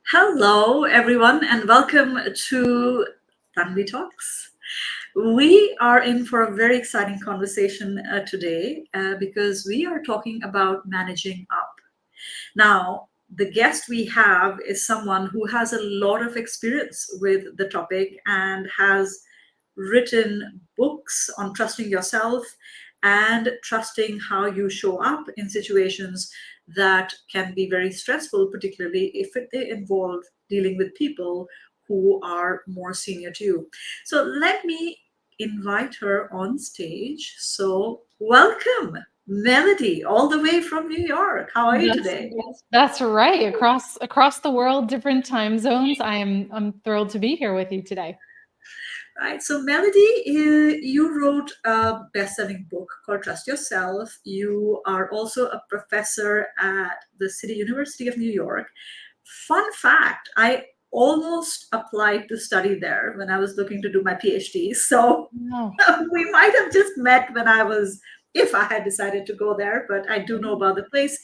Hello, everyone, and welcome to Tanvi Talks. We are in for a very exciting conversation today because we are talking about managing up. Now, the guest we have is someone who has a lot of experience with the topic and has written books on trusting yourself and trusting how you show up in situations that can be very stressful, particularly if they involve dealing with people who are more senior to you. So let me invite her on stage. So, welcome, Melody, all the way from New York. How are you today? That's right. Across the world, different time zones. I'm thrilled to be here with you today. Right. So, Melody, you wrote a best-selling book called Trust Yourself. You are also a professor at the City University of New York. Fun fact, I almost applied to study there when I was looking to do my PhD. So No. we might have just met when if I had decided to go there, but I do know about the place.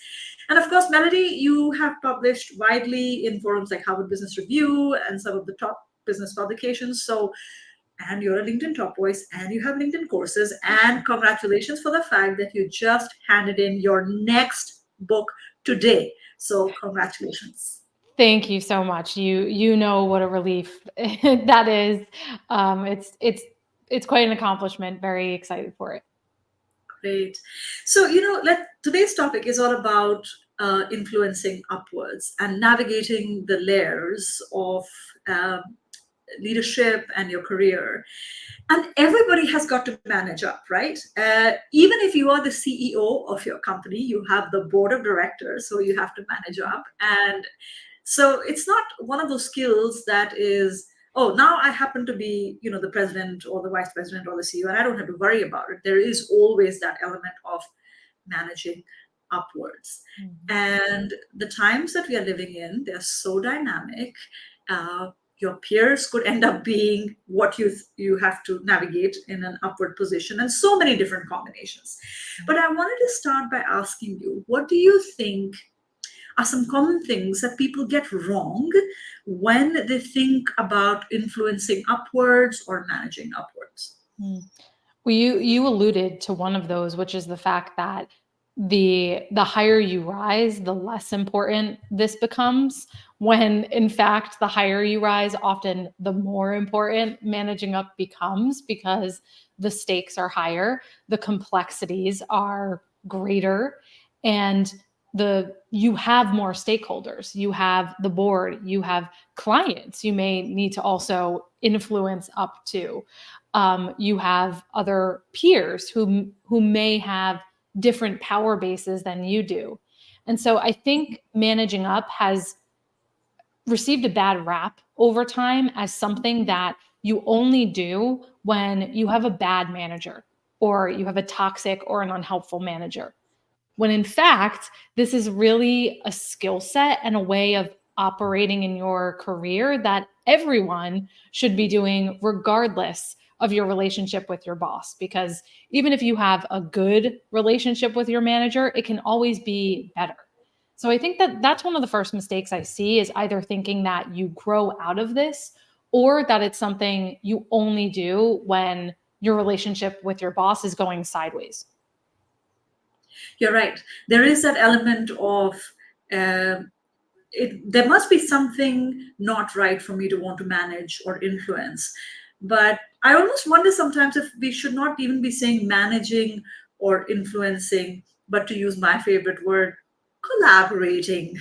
And of course, Melody, you have published widely in forums like Harvard Business Review and some of the top business publications. And you're a LinkedIn top voice and you have LinkedIn courses. And congratulations for the fact that you just handed in your next book today. So congratulations. Thank you so much. You know what a relief that is. It's quite an accomplishment. Very excited for it. Great. So, today's topic is all about influencing upwards and navigating the layers of leadership and your career. And everybody has got to manage up, right? Even if you are the CEO of your company, you have the board of directors, so you have to manage up. And so it's not one of those skills that is, oh, now I happen to be, the president or the vice president or the CEO, and I don't have to worry about it. There is always that element of managing upwards. Mm-hmm. And the times that we are living in, they're so dynamic. Your peers could end up being what you have to navigate in an upward position, and so many different combinations. But I wanted to start by asking you, what do you think are some common things that people get wrong when they think about influencing upwards or managing upwards? Well, you alluded to one of those, which is the fact that the higher you rise, the less important this becomes, when in fact the higher you rise, often the more important managing up becomes, because the stakes are higher, the complexities are greater, and you have more stakeholders. You have the board, you have clients you may need to also influence up to. You have other peers who may have different power bases than you do. And so I think managing up has received a bad rap over time as something that you only do when you have a bad manager or you have a toxic or an unhelpful manager. When in fact, this is really a skill set and a way of operating in your career that everyone should be doing regardless of your relationship with your boss. Because even if you have a good relationship with your manager, it can always be better. So I think that that's one of the first mistakes I see, is either thinking that you grow out of this or that it's something you only do when your relationship with your boss is going sideways. You're right. There is that element of there must be something not right for me to want to manage or influence. But I almost wonder sometimes if we should not even be saying managing or influencing, but to use my favorite word, collaborating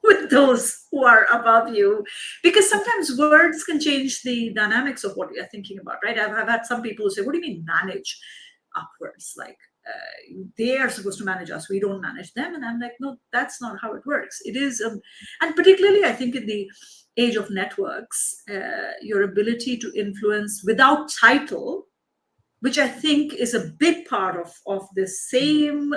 with those who are above you. Because sometimes words can change the dynamics of what you're thinking about, right? I've had some people who say, what do you mean manage upwards? Like, they are supposed to manage us. We don't manage them. And I'm like, no, that's not how it works. It is, and particularly, I think in the age of networks, your ability to influence without title, which I think is a big part of this same,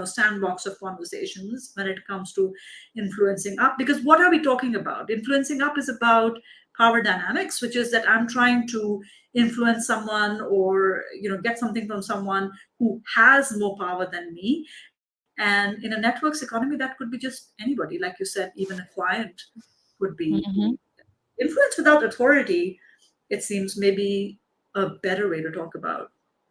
sandbox of conversations when it comes to influencing up. Because what are we talking about? Influencing up is about power dynamics, which is that I'm trying to influence someone or get something from someone who has more power than me. And in a networks economy, that could be just anybody, like you said, even a client could be. Mhm. Influence without authority, it seems, maybe a better way to talk about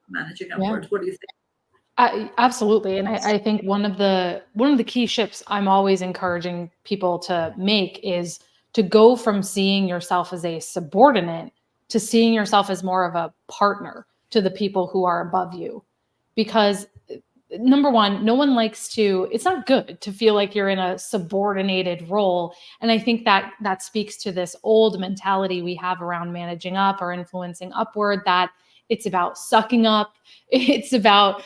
managing Yeah. upwards. What do you think? Absolutely, and I think one of the key shifts I'm always encouraging people to make is to go from seeing yourself as a subordinate to seeing yourself as more of a partner to the people who are above you, because number one, no one likes to. It's not good to feel like you're in a subordinated role, and I think that speaks to this old mentality we have around managing up or influencing upward, that it's about sucking up, it's about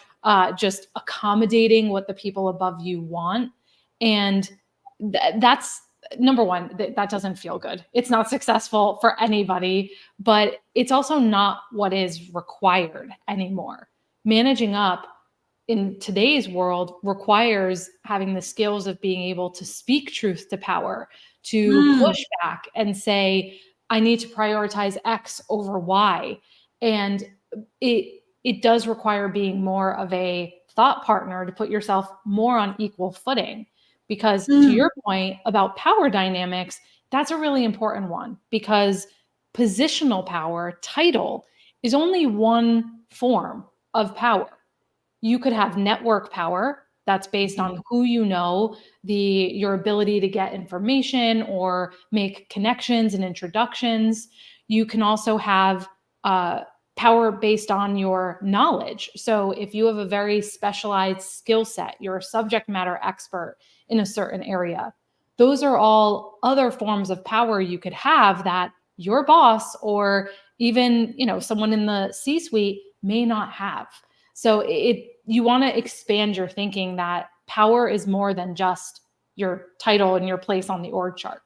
just accommodating what the people above you want. And that's number one, that doesn't feel good. It's not successful for anybody, but it's also not what is required anymore. Managing up in today's world requires having the skills of being able to speak truth to power, to Hmm. push back and say, I need to prioritize X over Y. And it does require being more of a thought partner to put yourself more on equal footing. Because to Hmm. your point about power dynamics, that's a really important one, because positional power, title, is only one form of power. You could have network power that's based on who you know, your ability to get information or make connections and introductions. You can also have uh, power based on your knowledge. So if you have a very specialized skill set, you're a subject matter expert in a certain area. Those are all other forms of power you could have that your boss or even, someone in the C-suite may not have. So you want to expand your thinking that power is more than just your title and your place on the org chart.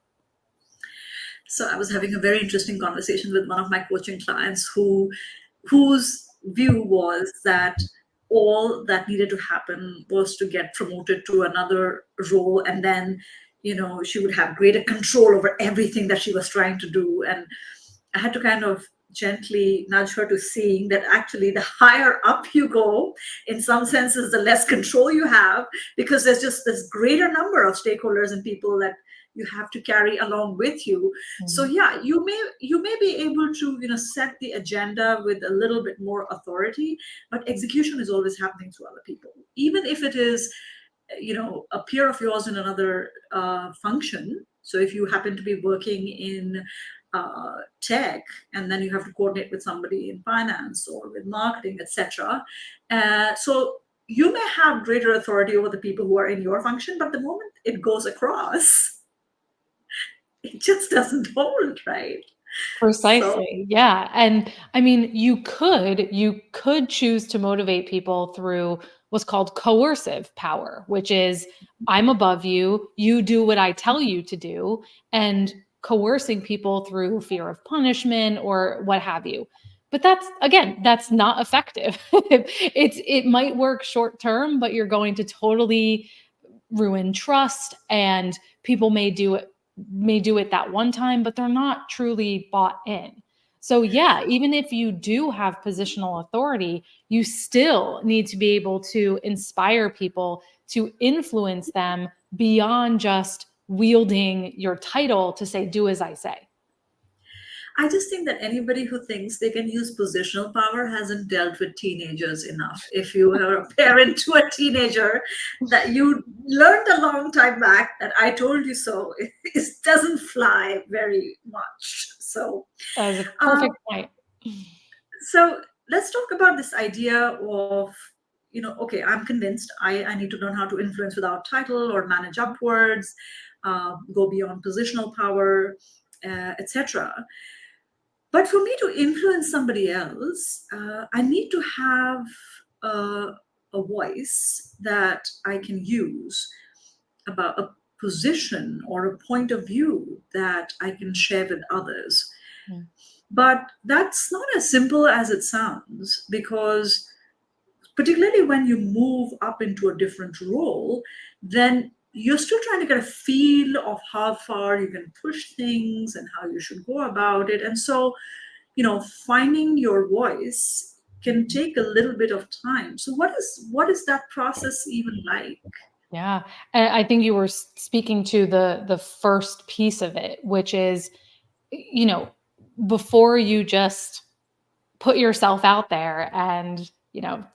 So I was having a very interesting conversation with one of my coaching clients whose view was that all that needed to happen was to get promoted to another role, and then she would have greater control over everything that she was trying to do. And I had to kind of gently nudge her to seeing that actually the higher up you go, in some senses, the less control you have, because there's just this greater number of stakeholders and people that you have to carry along with you. So Mhm. yeah, you may be able to set the agenda with a little bit more authority, but execution is always happening through other people, even if it is a peer of yours in another function. So if you happen to be working in tech, and then you have to coordinate with somebody in finance or with marketing, etc. So you may have greater authority over the people who are in your function, but the moment it goes across, it just doesn't hold, right? So Precisely. Yeah. And I mean, you could choose to motivate people through what's called coercive power, which is I'm above you, you do what I tell you to do, and coercing people through fear of punishment or what have you. But that's not effective. It might work short term, but you're going to totally ruin trust, and people may do it that one time, but they're not truly bought in. So yeah, even if you do have positional authority, you still need to be able to inspire people, to influence them beyond just wielding your title to say do as I say. I just think that anybody who thinks they can use positional power hasn't dealt with teenagers enough. If you are a parent to a teenager, that you learned a long time back that I told you so, it doesn't fly very much. So, That is a um, perfect point. so let's talk about this idea of, okay, I'm convinced I need to learn how to influence without title or manage upwards, go beyond positional power, etc. But for me to influence somebody else, I need to have a, a voice that I can use, about a position or a point of view that I can share with others. Mm. But that's not as simple as it sounds, because particularly when you move up into a different role, then you're still trying to get a feel of how far you can push things and how you should go about it. And so, finding your voice can take a little bit of time. So what is that process even like? Yeah. And I think you were speaking to the first piece of it, which is, you know, before you just put yourself out there and,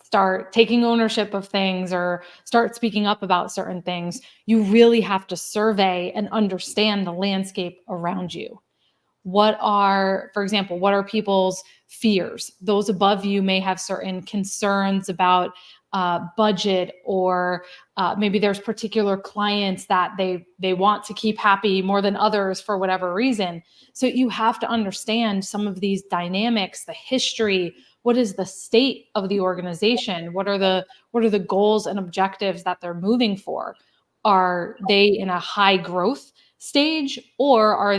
start taking ownership of things or start speaking up about certain things, you really have to survey and understand the landscape around you. For example, what are people's fears? Those above you may have certain concerns about budget, or maybe there's particular clients that they want to keep happy more than others for whatever reason. So you have to understand some of these dynamics, the history. What is the state of the organization? What are the goals and objectives that they're moving for? Are they in a high growth stage, or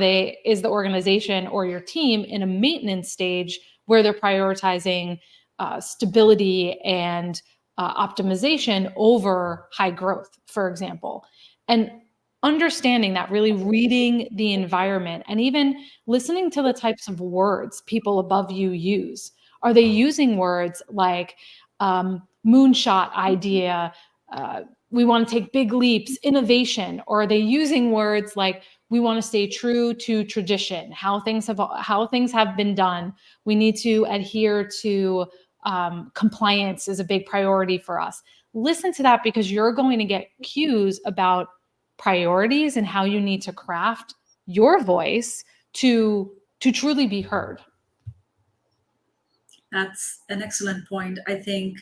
is the organization or your team in a maintenance stage where they're prioritizing stability and optimization over high growth, for example? And understanding that, really reading the environment and even listening to the types of words people above you use. Are they using words like moonshot idea, we want to take big leaps, innovation? Or are they using words like, we want to stay true to tradition, how things have been done? We need to adhere to compliance is a big priority for us. Listen to that, because you're going to get cues about priorities and how you need to craft your voice to truly be heard. That's an excellent point. I think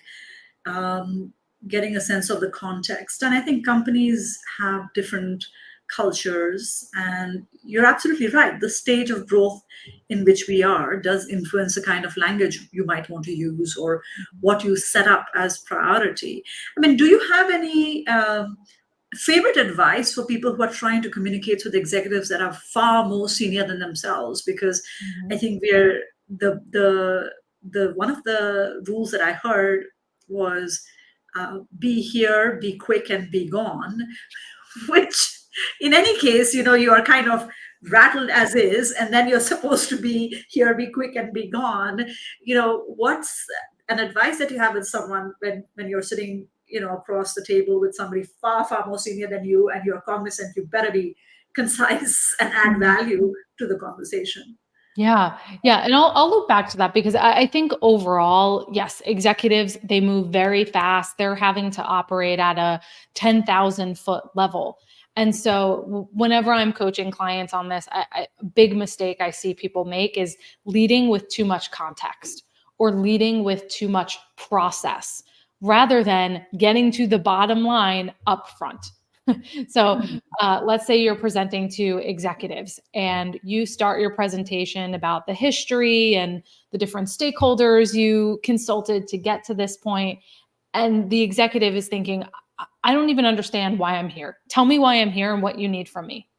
um, getting a sense of the context. And I think companies have different cultures. And you're absolutely right. The stage of growth in which we are does influence the kind of language you might want to use or what you set up as priority. I mean, do you have any favorite advice for people who are trying to communicate with executives that are far more senior than themselves? Because I Mhm. think we're the one of the rules that I heard was be here, be quick, and be gone. Which, in any case, you are kind of rattled as is, and then you're supposed to be here, be quick, and be gone. What's an advice that you have with someone when you're sitting, across the table with somebody far, far more senior than you, and you're cognizant you better be concise and add Mhm. value to the conversation? Yeah, yeah, and I'll loop back to that, because I think overall, yes, executives, they move very fast. They're having to operate at a 10,000-foot level. And so whenever I'm coaching clients on this, a big mistake I see people make is leading with too much context or leading with too much process rather than getting to the bottom line up front. So let's say you're presenting to executives and you start your presentation about the history and the different stakeholders you consulted to get to this point. And the executive is thinking, I don't even understand why I'm here. Tell me why I'm here and what you need from me.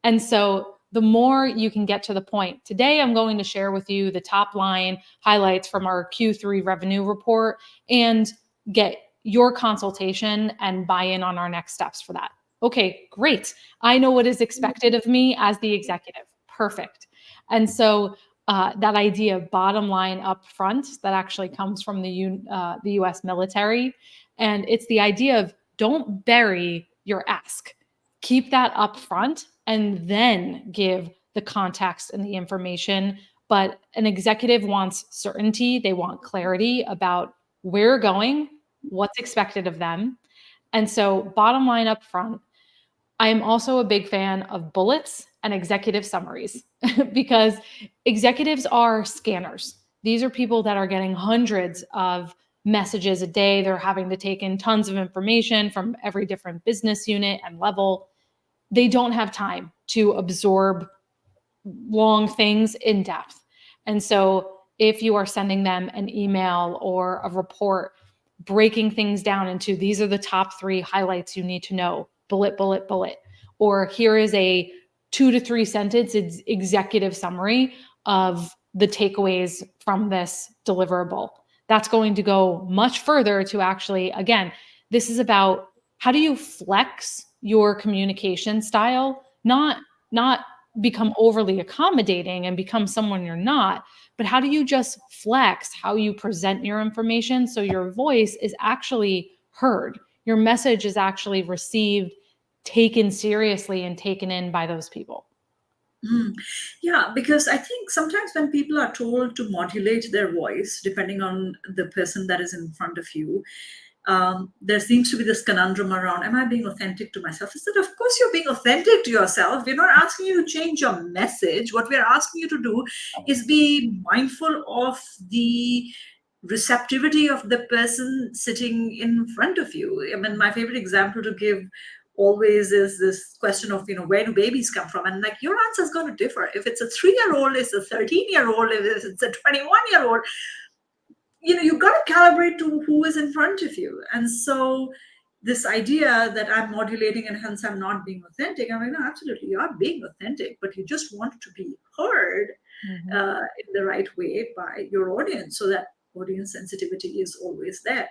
And so the more you can get to the point, today I'm going to share with you the top line highlights from our Q3 revenue report and get your consultation and buy in on our next steps for that. Okay, great. I know what is expected of me as the executive. Perfect. And so that idea of bottom line up front, that actually comes from the US military. And it's the idea of, don't bury your ask. Keep that up front and then give the context and the information. But an executive wants certainty, they want clarity about where you're going, what's expected of them. And so, bottom line up front, I am also a big fan of bullets and executive summaries because executives are scanners. These are people that are getting hundreds of messages a day. They're having to take in tons of information from every different business unit and level. They don't have time to absorb long things in depth. And so if you are sending them an email or a report, breaking things down into these are the top 3 highlights you need to know, bullet, bullet, bullet. Or here is a 2 to 3 sentence executive summary of the takeaways from this deliverable. That's going to go much further to actually, again, this is about how do you flex your communication style, not become overly accommodating and become someone you're not, but how do you just flex how you present your information so your voice is actually heard, your message is actually received, taken seriously, and taken in by those people. Yeah, because I think sometimes when people are told to modulate their voice, depending on the person that is in front of you, there seems to be this conundrum around, am I being authentic to myself? Is that, of course, you're being authentic to yourself. We're not asking you to change your message. What we're asking you to do is be mindful of the receptivity of the person sitting in front of you. I mean, my favorite example to give always is this question of, where do babies come from? And like, your answer is going to differ. If it's a 3-year-old, it's a 13-year-old, if it's a 21-year-old, you've got to calibrate to who is in front of you. And so this idea that I'm modulating and hence I'm not being authentic, I'm like, no, absolutely, you are being authentic, but you just want to be heard in the right way by your audience, so that audience sensitivity is always there.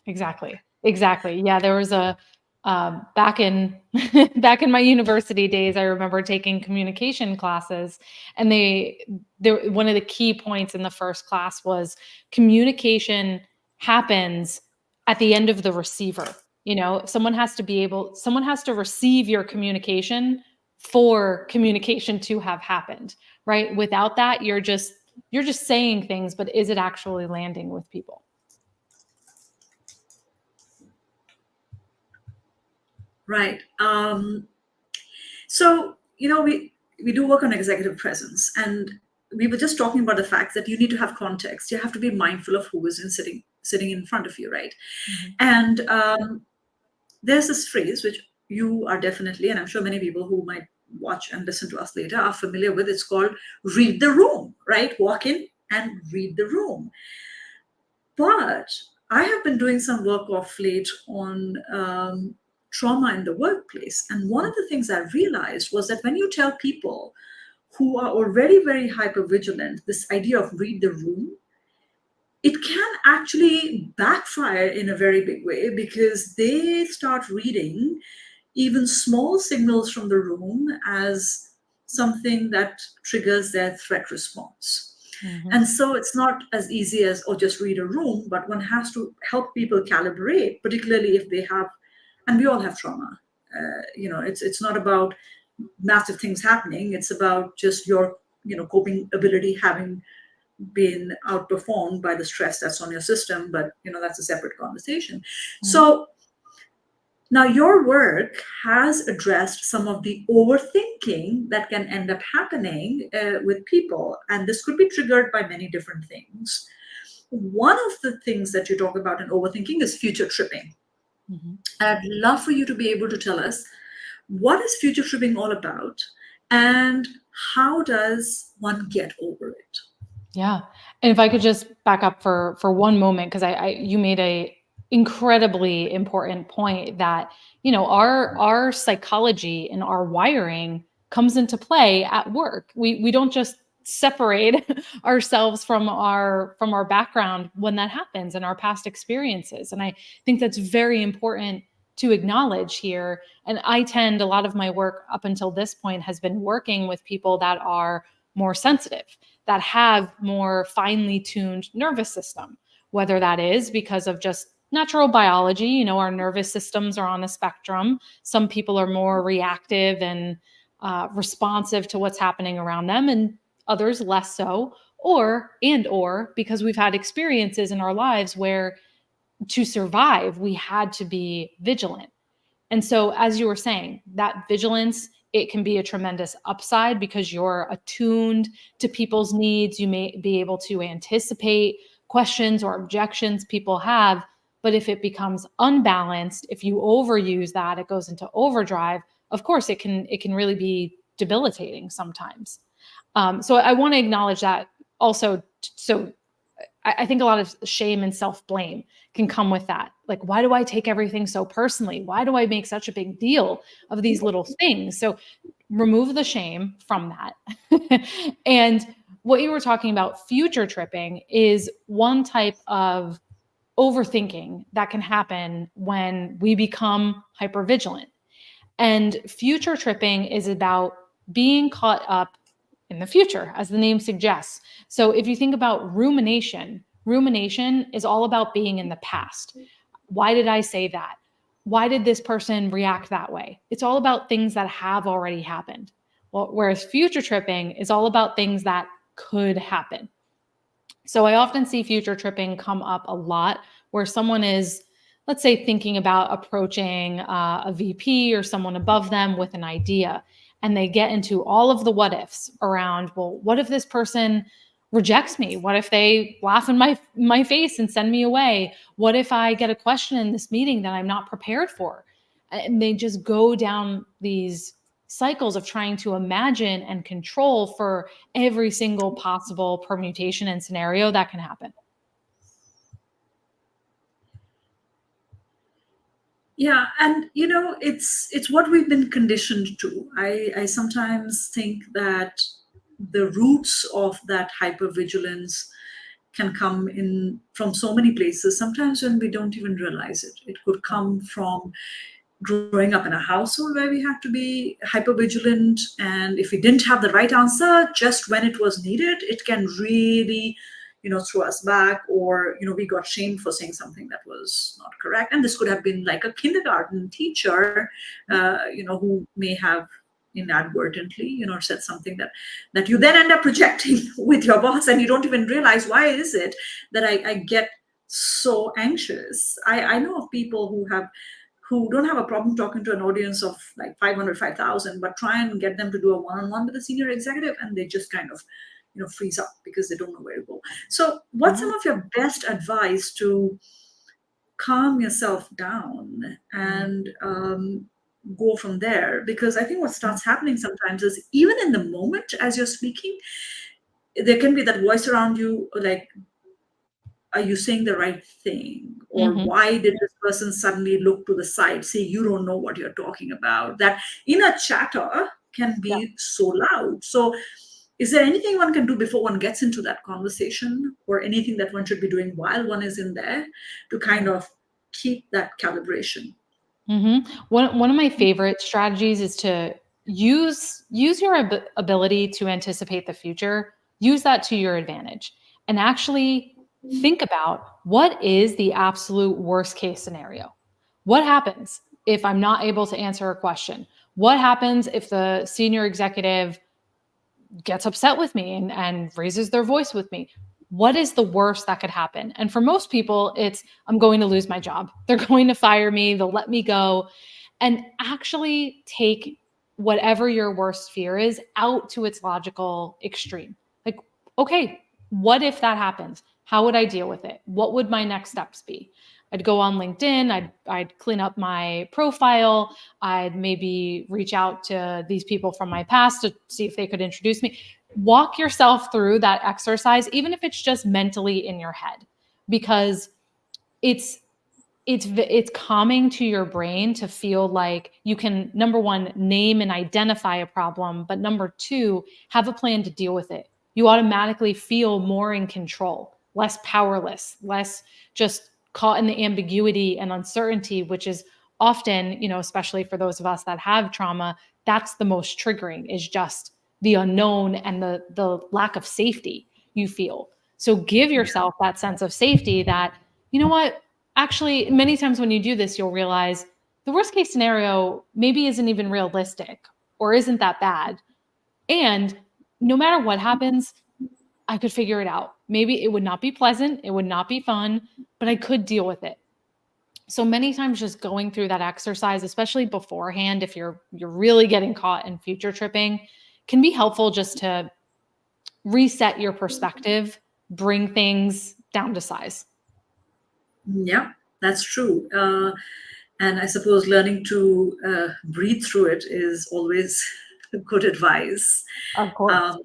Exactly. Yeah, there was a back in back in my university days, I remember taking communication classes, and one of the key points in the first class was communication happens at the end of the receiver. Someone has to receive your communication for communication to have happened, right? Without that, you're just saying things, but is it actually landing with people? Right. So, we do work on executive presence, and we were just talking about the fact that you need to have context. You have to be mindful of who is sitting in front of you, right? And there's this phrase which you are definitely, and I'm sure many people who might watch and listen to us later are familiar with. It's called read the room, right? Walk in and read the room. But I have been doing some work of late on trauma in the workplace. And one of the things I realized was that when you tell people who are already very hypervigilant this idea of read the room, it can actually backfire in a very big way, because they start reading even small signals from the room as something that triggers their threat response. And so it's not as easy as, just read a room, but one has to help people calibrate, particularly if they have, and we all have trauma. It's not about massive things happening. It's about just your, coping ability having been outperformed by the stress that's on your system. But, that's a separate conversation. So now your work has addressed some of the overthinking that can end up happening with people. And this could be triggered by many different things. One of the things that you talk about in overthinking is future tripping. I'd love for you to be able to tell us, what is future tripping all about, and how does one get over it? Yeah. And if I could just back up for one moment, because you made a incredibly important point that, our psychology and our wiring comes into play at work. We don't just separate ourselves from our background when that happens and our past experiences. And I think that's very important to acknowledge here. And a lot of my work up until this point has been working with people that are more sensitive, that have more finely tuned nervous system, whether that is because of just natural biology. Our nervous systems are on a spectrum. Some people are more reactive and responsive to what's happening around them, and others less so, or because we've had experiences in our lives where to survive, we had to be vigilant. And so, as you were saying, that vigilance, it can be a tremendous upside because you're attuned to people's needs. You may be able to anticipate questions or objections people have. But if it becomes unbalanced, if you overuse that, it goes into overdrive. Of course, it can really be debilitating sometimes. So I want to acknowledge that also. So I think a lot of shame and self-blame can come with that. Like, why do I take everything so personally? Why do I make such a big deal of these little things? So remove the shame from that. And what you were talking about, future tripping, is one type of overthinking that can happen when we become hypervigilant. And future tripping is about being caught up in the future, as the name suggests. So if you think about rumination, rumination is all about being in the past. Why did I say that? Why did this person react that way? It's all about things that have already happened. Well, whereas future tripping is all about things that could happen. So I often see future tripping come up a lot where someone is, let's say, thinking about approaching a VP or someone above them with an idea. And they get into all of the what ifs around, well, what if this person rejects me? What if they laugh in my face and send me away? What if I get a question in this meeting that I'm not prepared for? And they just go down these cycles of trying to imagine and control for every single possible permutation and scenario that can happen. Yeah, and it's what we've been conditioned to. I sometimes think that the roots of that hypervigilance can come in from so many places, sometimes when we don't even realize it. It could come from growing up in a household where we had to be hyper vigilant, and if we didn't have the right answer just when it was needed, it can really throw us back, or we got shamed for saying something that was not correct. And this could have been like a kindergarten teacher who may have inadvertently said something that you then end up projecting with your boss, and you don't even realize why is it that I get so anxious. I know of people who don't have a problem talking to an audience of like 500, 5,000, but try and get them to do a one-on-one with a senior executive, and they just kind of freeze up because they don't know where to go. So what's some of your best advice to calm yourself down and go from there? Because I think what starts happening sometimes is, even in the moment as you're speaking, there can be that voice around you like, are you saying the right thing? Or Mm-hmm. why did this person suddenly look to the side, say you don't know what you're talking about? That inner chatter can Yeah. be so loud. So is there anything one can do before one gets into that conversation, or anything that one should be doing while one is in there to kind of keep that calibration? Mm-hmm. One of my favorite strategies is to use your ability to anticipate the future. Use that to your advantage, and actually think about what is the absolute worst case scenario. What happens if I'm not able to answer a question? What happens if the senior executive gets upset with me and raises their voice with me? What is the worst that could happen? And for most people, it's I'm going to lose my job. They're going to fire me. They'll let me go. And actually take whatever your worst fear is out to its logical extreme. Like, okay, what if that happens? How would I deal with it? What would my next steps be? I'd go on LinkedIn, I'd clean up my profile, I'd maybe reach out to these people from my past to see if they could introduce me. Walk yourself through that exercise, even if it's just mentally in your head, because it's it's calming to your brain to feel like you can, number one, name and identify a problem, but number two, have a plan to deal with it. You automatically feel more in control, less powerless, less just caught in the ambiguity and uncertainty, which is often, especially for those of us that have trauma, that's the most triggering, is just the unknown and the lack of safety you feel. So give yourself that sense of safety that, you know what, actually, many times when you do this, you'll realize the worst case scenario maybe isn't even realistic or isn't that bad. And no matter what happens, I could figure it out. Maybe it would not be pleasant, it would not be fun, but I could deal with it. So many times just going through that exercise, especially beforehand, if you're really getting caught in future tripping, can be helpful just to reset your perspective, bring things down to size. Yeah, that's true. And I suppose learning to breathe through it is always good advice. Of course. Um,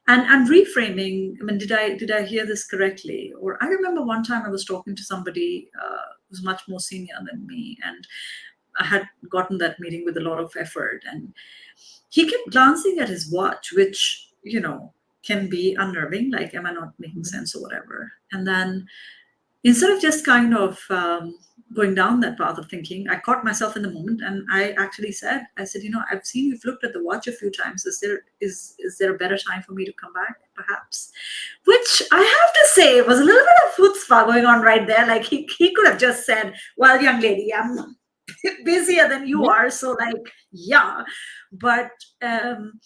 And reframing, I mean, did I hear this correctly? Or I remember one time I was talking to somebody who's much more senior than me, and I had gotten that meeting with a lot of effort, and he kept glancing at his watch, which, can be unnerving, like, am I not making Mhm. sense or whatever? And then instead of just kind of going down that path of thinking, I caught myself in the moment, and I actually said, I've seen you've looked at the watch a few times. Is there a better time for me to come back, perhaps? Which I have to say was a little bit of chutzpah going on right there. Like he could have just said, "Well, young lady, I'm busier than you Yeah. are, so like, yeah." But um,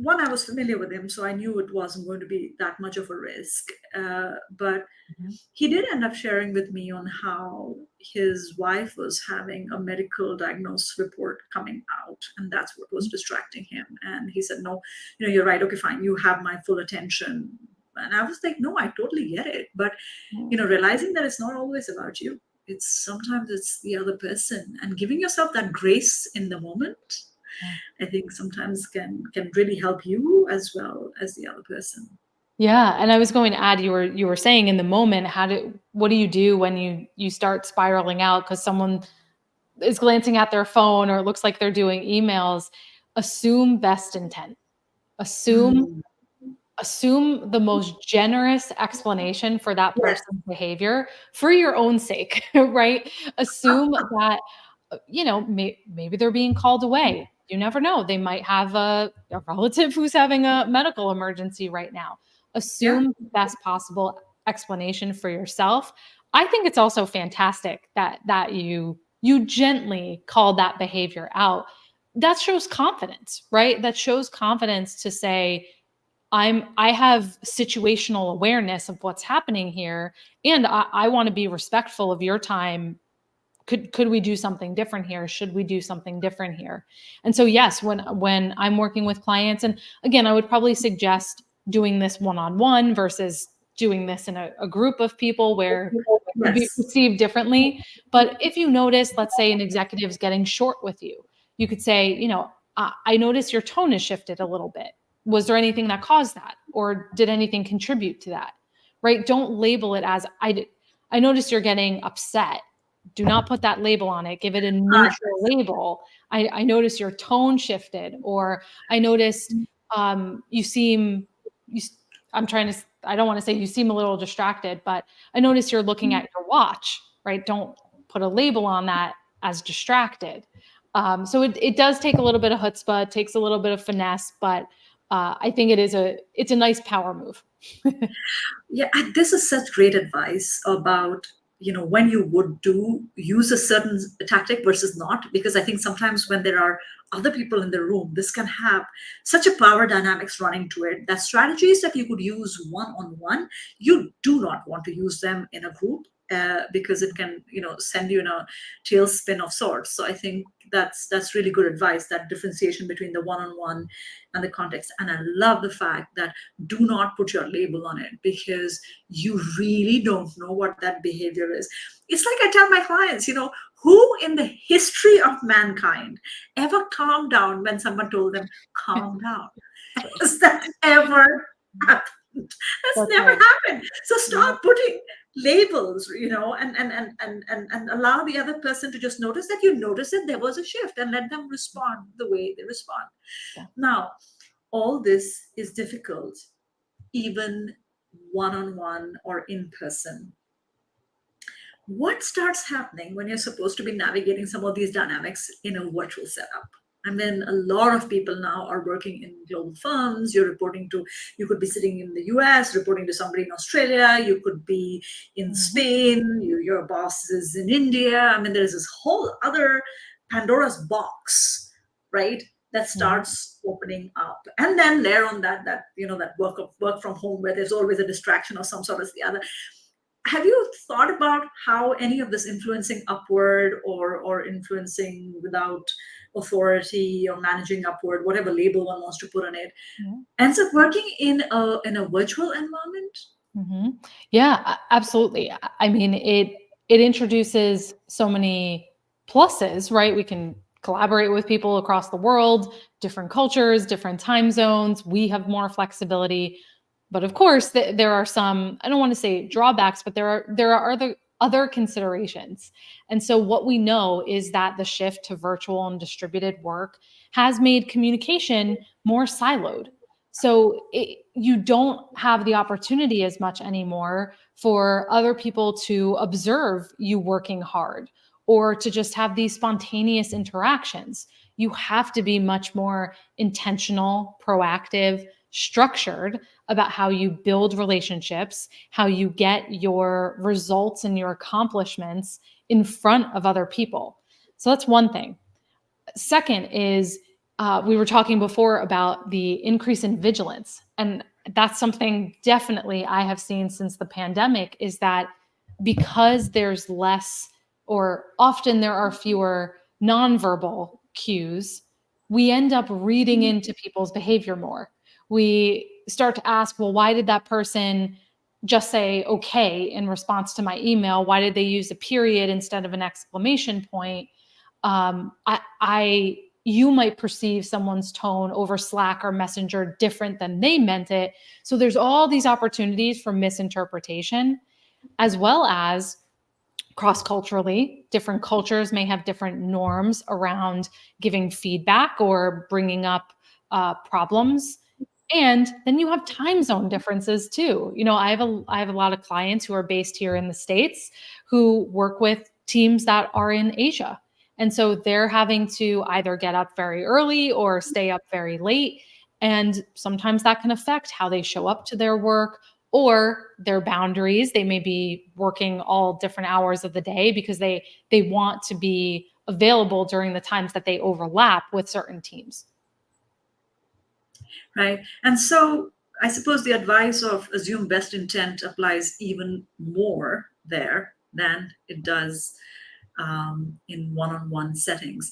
one, I was familiar with him, so I knew it wasn't going to be that much of a risk. But Mhm. he did end up sharing with me on how his wife was having a medical diagnosis report coming out, and that's what was distracting him. And he said, "No, you're right. Okay, fine. You have my full attention." And I was like, "No, I totally get it." But realizing that it's not always about you. It's the other person, and giving yourself that grace in the moment, Yeah. I think sometimes can really help you as well as the other person. Yeah, and I was going to add, you were saying in the moment, what do you do when you start spiraling out because someone is glancing at their phone or it looks like they're doing emails? Assume best intent. Assume Mm. assume the most generous explanation for that Yes. person's behavior for your own sake, right? Assume that maybe they're being called away. You never know. They might have a relative who's having a medical emergency right now. Yeah. Assume the best possible explanation for yourself. I think it's also fantastic that you gently call that behavior out. That shows confidence, right? That shows confidence to say, I have situational awareness of what's happening here, and I want to be respectful of your time. Could we do something different here? Should we do something different here? And so yes, when I'm working with clients, and again, I would probably suggest doing this one-on-one versus doing this in a group of people where it could be Yes. perceived differently. But if you notice, let's say an executive's getting short with you, you could say, I notice your tone has shifted a little bit. Was there anything that caused that? Or did anything contribute to that? Right? Don't label it as I noticed you're getting upset. Do not put that label on it. Give it a neutral Yes. label. I noticed your tone shifted, or I noticed you seem you. I'm trying to. I don't want to say you seem a little distracted, but I notice you're looking at your watch. Right? Don't put a label on that as distracted. So it does take a little bit of chutzpah. It takes a little bit of finesse, but I think it's a nice power move. Yeah, and this is such great advice about when you would do use a certain tactic versus not, because I think sometimes when there are other people in the room, this can have such a power dynamics running to it that strategies that you could use one on one, you do not want to use them in a group. Because it can send you in a tailspin of sorts. So I think that's really good advice, that differentiation between the one-on-one and the context. And I love the fact that do not put your label on it, because you really don't know what that behavior is. It's like I tell my clients, who in the history of mankind ever calmed down when someone told them, calm down? Right. Has that ever happened? That's That's never right. happened. So Yeah. stop putting labels, and allow the other person to just notice that you notice that there was a shift, and let them respond the way they respond. Yeah. Now, all this is difficult, even one on one or in person. What starts happening when you're supposed to be navigating some of these dynamics in a virtual setup? I mean, a lot of people now are working in global firms. You could be sitting in the US, reporting to somebody in Australia. You could be in Mhm. Spain. Your boss is in India. I mean, there's this whole other Pandora's box, right? That Yeah. starts opening up. And then layer on that work from home, where there's always a distraction of some sort as the other. Have you thought about how any of this influencing upward, or influencing without authority, or managing upward, whatever label one wants to put on it, Yeah. ends up working in a virtual environment? Mhm. Yeah, absolutely. I mean, it introduces so many pluses, right? We can collaborate with people across the world, different cultures, different time zones. We have more flexibility. But of course, there are some, I don't want to say drawbacks, but there are other considerations. And so what we know is that the shift to virtual and distributed work has made communication more siloed. So you don't have the opportunity as much anymore for other people to observe you working hard or to just have these spontaneous interactions. You have to be much more intentional, proactive, structured about how you build relationships, how you get your results and your accomplishments in front of other people. So that's one thing. Second is we were talking before about the increase in vigilance. And that's something definitely I have seen since the pandemic is that because there's less, or often there are fewer nonverbal cues, we end up reading into people's behavior more. We start to ask, well, why did that person just say okay in response to my email? Why did they use a period instead of an exclamation point? You might perceive someone's tone over Slack or Messenger different than they meant it. So there's all these opportunities for misinterpretation, as well as cross-culturally. Different cultures may have different norms around giving feedback or bringing up problems. And then you have time zone differences too. I have a lot of clients who are based here in the States who work with teams that are in Asia. And so they're having to either get up very early or stay up very late. And sometimes that can affect how they show up to their work or their boundaries. They may be working all different hours of the day because they want to be available during the times that they overlap with certain teams. Right. And so I suppose the advice of assume best intent applies even more there than it does in one-on-one settings.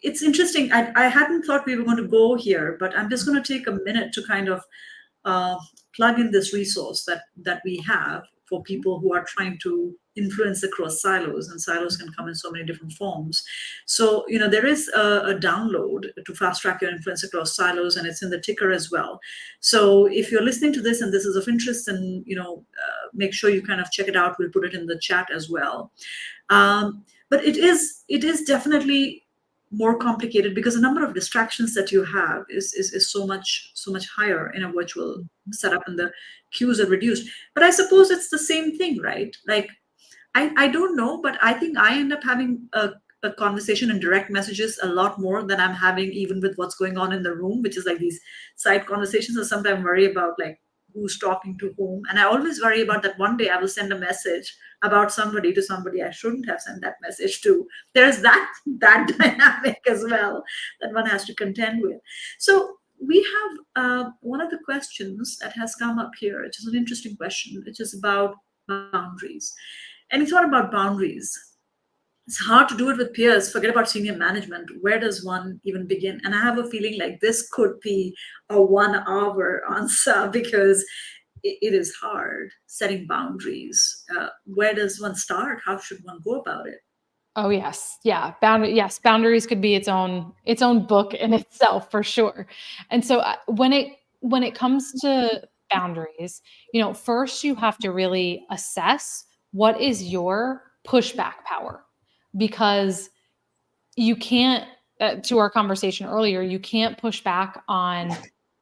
It's interesting. I hadn't thought we were going to go here, but I'm just going to take a minute to kind of uh, plug in this resource that we have for people who are trying to influence across silos, and silos can come in so many different forms. So, there is a download to fast track your influence across silos, and it's in the ticker as well. So if you're listening to this and this is of interest, and make sure you kind of check it out. We'll put it in the chat as well. But it is definitely more complicated because the number of distractions that you have is so much higher in a virtual setup, and the cues are reduced. But I suppose it's the same thing, right? Like I don't know, but I think I end up having a conversation in direct messages a lot more than I'm having even with what's going on in the room, which is like these side conversations. I sometimes worry about like who's talking to whom. And I always worry about that one day I will send a message about somebody to somebody I shouldn't have sent that message to. There's that dynamic as well that one has to contend with. So we have one of the questions that has come up here, which is an interesting question, which is about boundaries. Any thought about boundaries? It's hard to do it with peers. Forget about senior management. Where does one even begin? And I have a feeling like this could be a 1 hour answer because it is hard setting boundaries. Where does one start? How should one go about it? Oh yes. Yeah. Boundaries could be its own book in itself for sure. And so when it comes to boundaries, first you have to really assess what is your pushback power, because you can't, to our conversation earlier, you can't push back on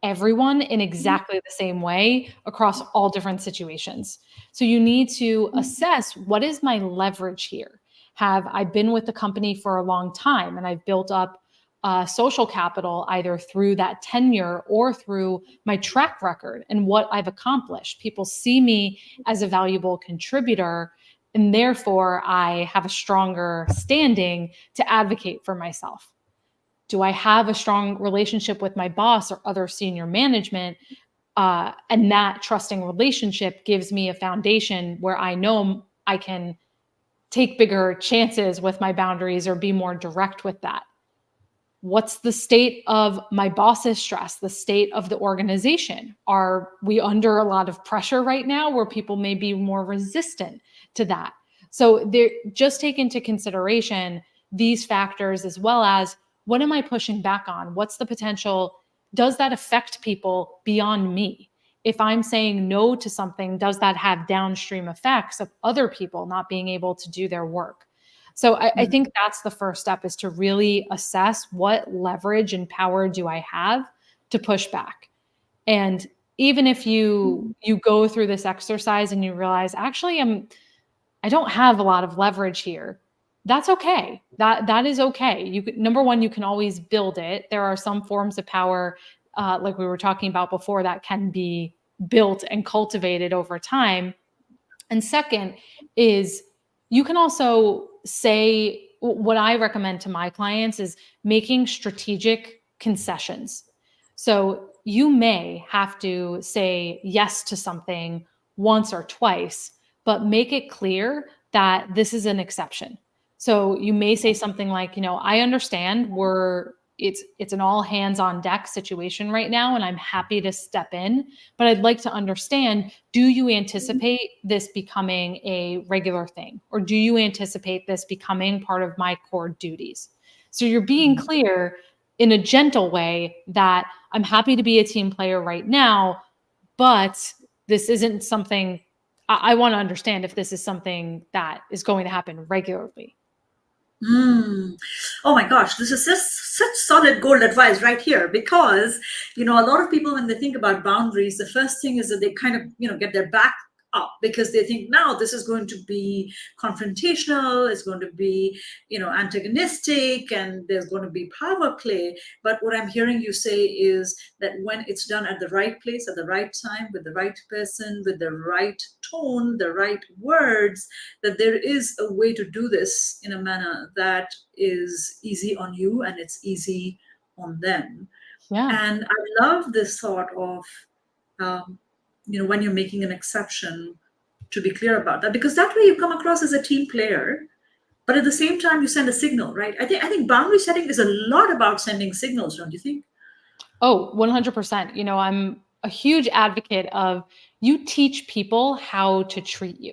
everyone in exactly the same way across all different situations. So you need to assess, what is my leverage here? Have I been with the company for a long time and I've built up social capital either through that tenure or through my track record and what I've accomplished? People see me as a valuable contributor, and therefore I have a stronger standing to advocate for myself. Do I have a strong relationship with my boss or other senior management? And that trusting relationship gives me a foundation where I know I can take bigger chances with my boundaries or be more direct with that. What's the state of my boss's stress, the state of the organization? Are we under a lot of pressure right now where people may be more resistant to that? So just take into consideration these factors, as well as what am I pushing back on? What's the potential? Does that affect people beyond me? If I'm saying no to something, does that have downstream effects of other people not being able to do their work? So I think that's the first step, is to really assess what leverage and power do I have to push back. And even if you go through this exercise and you realize, actually, I don't have a lot of leverage here, that's okay. That is okay. Number one, you can always build it. There are some forms of power, like we were talking about before, that can be built and cultivated over time. And second is, you can also say, what I recommend to my clients is making strategic concessions. So you may have to say yes to something once or twice, but make it clear that this is an exception. So you may say something like, I understand it's an all hands on deck situation right now, and I'm happy to step in, but I'd like to understand, do you anticipate this becoming a regular thing? Or do you anticipate this becoming part of my core duties? So you're being clear in a gentle way that I'm happy to be a team player right now, but this isn't something I want to understand if this is something that is going to happen regularly. Mm. Oh my gosh, this is such solid gold advice right here, because a lot of people, when they think about boundaries, the first thing is that they kind of get their back up, because they think now this is going to be confrontational, it's going to be antagonistic, and there's going to be power play. But what I'm hearing you say is that when it's done at the right place, at the right time, with the right person, with the right tone, the right words, that there is a way to do this in a manner that is easy on you and it's easy on them. Yeah. And I love this thought of, um, when you're making an exception, to be clear about that, because that way you come across as a team player, but at the same time you send a signal, right? I think boundary setting is a lot about sending signals, don't you think? Oh, 100%. I'm a huge advocate of, you teach people how to treat you.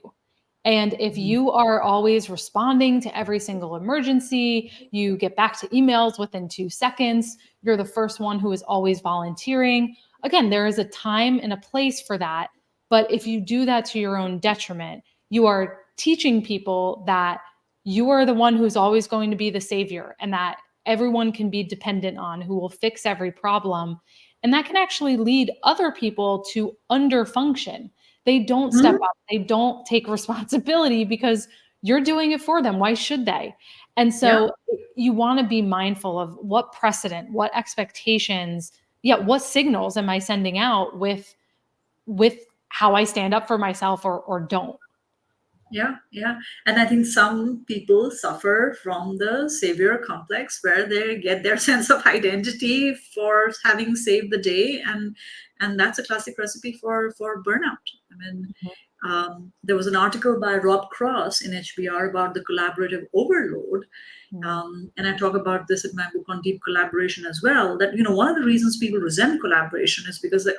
And if you are always responding to every single emergency, you get back to emails within 2 seconds, you're the first one who is always volunteering. Again, there is a time and a place for that. But if you do that to your own detriment, you are teaching people that you are the one who's always going to be the savior, and that everyone can be dependent on, who will fix every problem. And that can actually lead other people to underfunction. They don't step Mhm. up, they don't take responsibility because you're doing it for them. Why should they? And Yeah. so you want to be mindful of what precedent, what expectations, yeah, what signals am I sending out with how I stand up for myself or don't. Yeah, yeah. And I think some people suffer from the savior complex, where they get their sense of identity for having saved the day, and that's a classic recipe for burnout. I mean, there was an article by Rob Cross in HBR about the collaborative overload. Mhm. And I talk about this in my book on deep collaboration as well. That one of the reasons people resent collaboration is because they,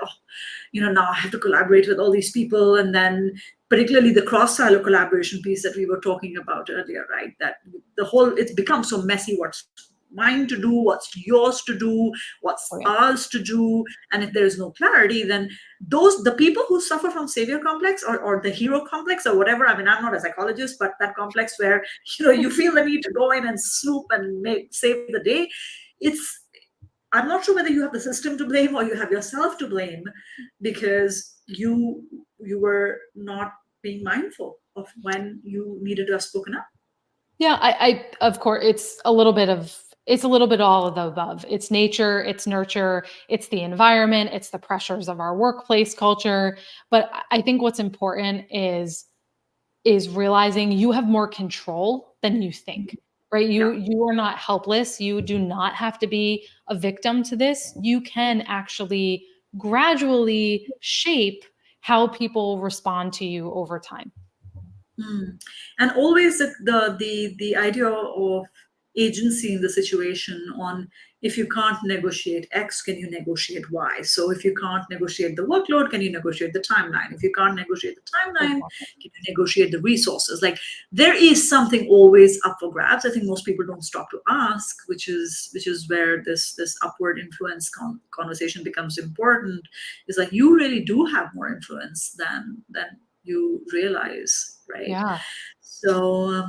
now I have to collaborate with all these people, and then particularly the cross silo collaboration piece that we were talking about earlier, right? That the whole, it's become so messy. What's mine to do? What's yours to do? Oh, What's yeah. ours to do? And if there is no clarity, then the people who suffer from savior complex, or the hero complex, or whatever. I mean, I'm not a psychologist, but that complex where you feel the need to go in and swoop and save the day. It's I'm not sure whether you have the system to blame or you have yourself to blame, because you were not being mindful of when you needed to have spoken up. Yeah, of course it's a little bit all of the above. It's nature, it's nurture, it's the environment, it's the pressures of our workplace culture. But I think what's important is realizing you have more control than you think. Right? Yeah. You are not helpless. You do not have to be a victim to this. You can actually gradually shape how people respond to you over time. Hmm. And always the idea of agency in the situation on, if you can't negotiate X, can you negotiate Y? So if you can't negotiate the workload, can you negotiate the timeline? If you can't negotiate the timeline, Exactly. can you negotiate the resources? Like, there is something always up for grabs. I think most people don't stop to ask, which is where this upward influence conversation becomes important. Is like, you really do have more influence than you realize, right? Yeah. So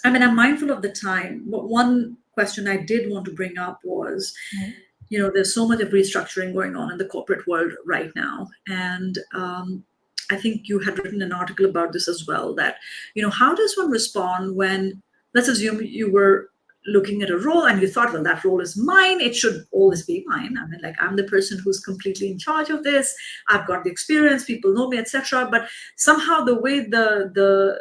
I mean, I'm mindful of the time, but one question I did want to bring up was, Right. there's so much of restructuring going on in the corporate world right now. And I think you had written an article about this as well, that, how does one respond when, let's assume you were looking at a role and you thought, well, that role is mine. It should always be mine. I mean, like, I'm the person who's completely in charge of this. I've got the experience, people know me, etc. But somehow the way the the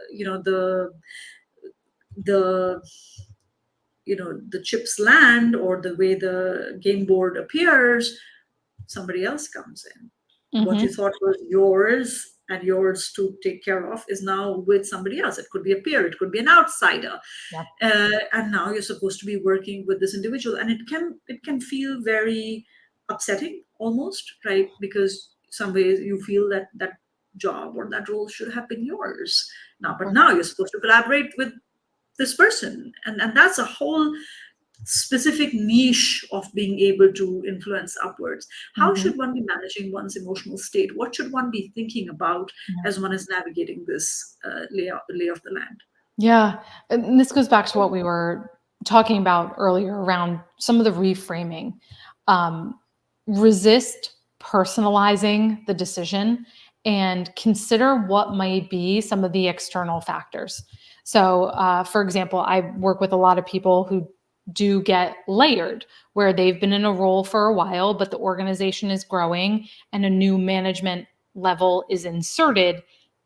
chips land, or the way the game board appears, somebody else comes in. What you Mm-hmm. thought was yours and yours to take care of is now with somebody else. It could be a peer, it could be an outsider, Yeah. and now you're supposed to be working with this individual, and it can feel very upsetting almost, right? Because some ways you feel that that job or that role should have been yours now, but now you're supposed to collaborate with this person, and that's a whole specific niche of being able to influence upwards. How Mm-hmm. should one be managing one's emotional state? What should one be thinking about as one is navigating this lay of the land? Yeah. And this goes back to what we were talking about earlier around some of the reframing. Um, Resist personalizing the decision and consider what might be some of the external factors. So, for example, I work with a lot of people who do get layered, where they've been in a role for a while, but the organization is growing and a new management level is inserted.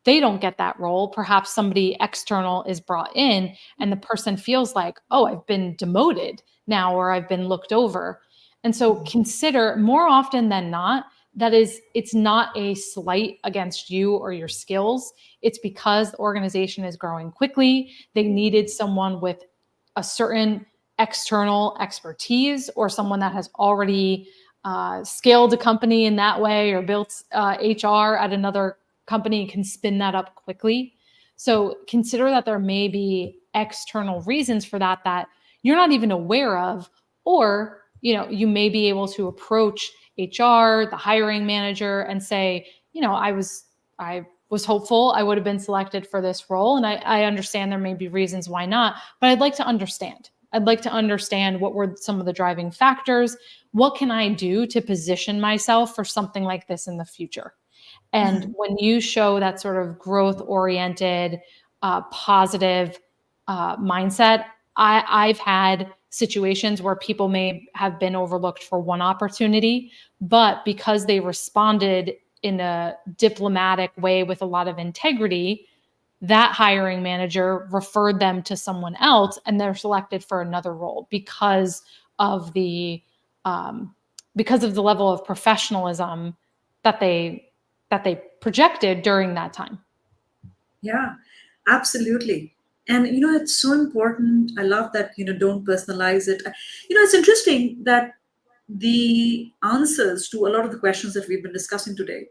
They don't get that role. Perhaps somebody external is brought in and the person feels like, oh, I've been demoted now, or I've been looked over. And so consider, more often than not, that is, it's not a slight against you or your skills. It's because the organization is growing quickly. They needed someone with a certain external expertise, or someone that has already scaled a company in that way, or built HR at another company and can spin that up quickly. So consider that there may be external reasons for that that you're not even aware of, or you may be able to approach HR, the hiring manager, and say, I was hopeful I would have been selected for this role, and I understand there may be reasons why not, but I'd like to understand. I'd like to understand what were some of the driving factors. What can I do to position myself for something like this in the future? And Mhm. when you show that sort of growth oriented, positive mindset, I've had situations where people may have been overlooked for one opportunity, but because they responded in a diplomatic way with a lot of integrity, that hiring manager referred them to someone else and they're selected for another role of the um, because of the level of professionalism that they projected during that time. Yeah, absolutely. And it's so important. I love that, don't personalize it. It's interesting that the answers to a lot of the questions that we've been discussing today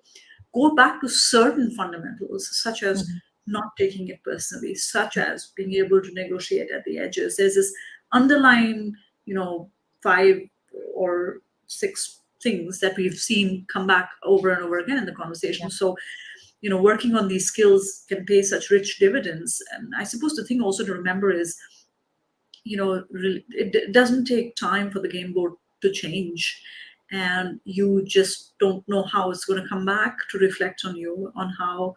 go back to certain fundamentals, such as Mhm. not taking it personally, such as being able to negotiate at the edges. There's this underlying, 5 or 6 things that we've seen come back over and over again in the Yeah. conversation. So, working on these skills can pay such rich dividends. And I suppose the thing also to remember is, it doesn't take time for the game board to change, and you just don't know how it's going to come back to reflect on you, on how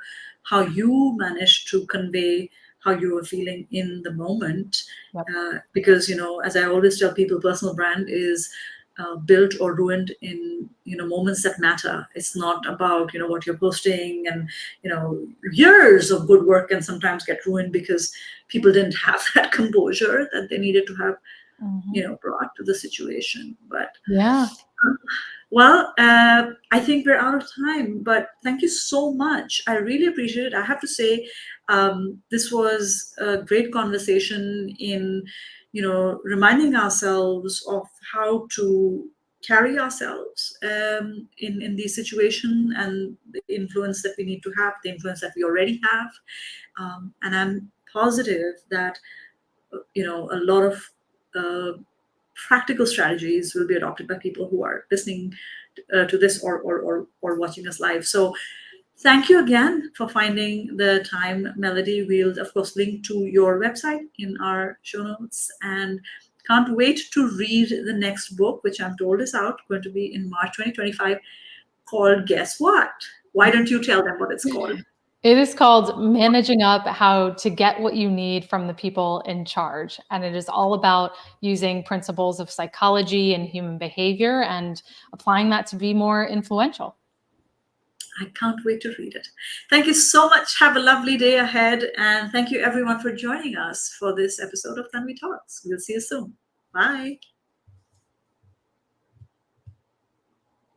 you managed to convey how you were feeling in the moment. Yep. Because as I always tell people, personal brand is built or ruined in moments that matter. It's not about what you're posting, and years of good work can sometimes get ruined because people didn't have that composure that they needed to have Mhm. brought to the situation. But Yeah. well, I think we're out of time, but thank you so much. I really appreciate it. I have to say, this was a great conversation in reminding ourselves of how to carry ourselves in these situations, and the influence that we need to have, the influence that we already have. And I'm positive that a lot of practical strategies will be adopted by people who are listening to this, or watching us live. So thank you again for finding the time, Melody. We'll, of course, link to your website in our show notes, and can't wait to read the next book, which I'm told is out, going to be in March 2025, called Guess What? Why don't you tell them what it's called? It is called Managing Up: How to Get What You Need from the People in Charge. And it is all about using principles of psychology and human behavior and applying that to be more influential. I can't wait to read it. Thank you so much. Have a lovely day ahead. And thank you, everyone, for joining us for this episode of Tanvi Talks. We'll see you soon. Bye.